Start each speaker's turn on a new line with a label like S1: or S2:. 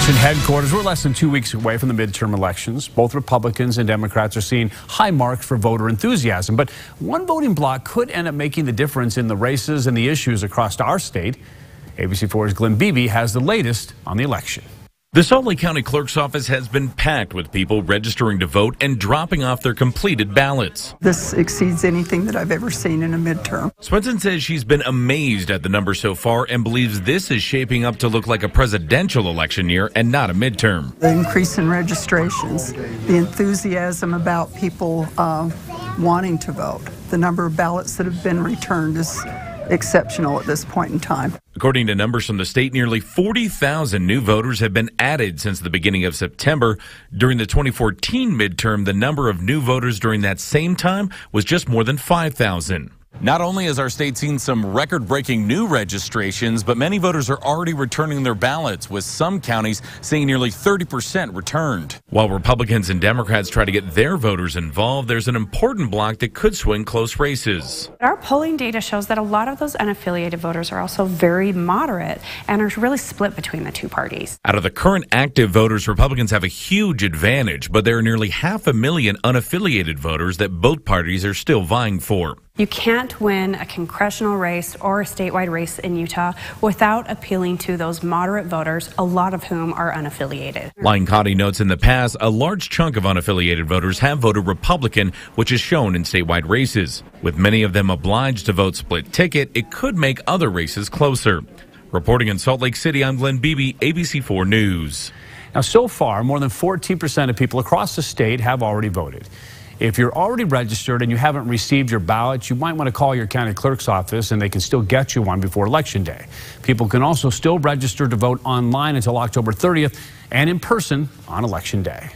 S1: Election headquarters. We're less than 2 weeks away from the midterm elections. Both Republicans and Democrats are seeing high marks for voter enthusiasm. But one voting bloc could end up making the difference in the races and the issues across our state. ABC4's Glenn Beebe has the latest on the election.
S2: The Salt Lake County Clerk's office has been packed with people registering to vote and dropping off their completed ballots.
S3: This exceeds anything that I've ever seen in a midterm.
S2: Swenson says she's been amazed at the numbers so far and believes this is shaping up to look like a presidential election year and not a midterm.
S3: The increase in registrations, the enthusiasm about people wanting to vote, the number of ballots that have been returned is exceptional at this point in time.
S2: According to numbers from the state, nearly 40,000 new voters have been added since the beginning of September. During the 2014 midterm, the number of new voters during that same time was just more than 5,000.
S4: Not only has our state seen some record-breaking new registrations, but many voters are already returning their ballots, with some counties saying nearly 30% returned.
S2: While Republicans and Democrats try to get their voters involved, there's an important block that could swing close races.
S5: Our polling data shows that a lot of those unaffiliated voters are also very moderate and are really split between the two parties.
S2: Out of the current active voters, Republicans have a huge advantage, but there are nearly 500,000 unaffiliated voters that both parties are still vying for.
S5: You can't win a congressional race or a statewide race in Utah without appealing to those moderate voters, a lot of whom are unaffiliated.
S2: Lyon County notes in the past, a large chunk of unaffiliated voters have voted Republican, which is shown in statewide races. With many of them obliged to vote split ticket, it could make other races closer. Reporting in Salt Lake City, I'm Glenn Beebe, ABC4 News.
S1: Now, so far, more than 14% of people across the state have already voted. If you're already registered and you haven't received your ballot, you might want to call your county clerk's office and they can still get you one before Election Day. People can also still register to vote online until October 30th and in person on Election Day.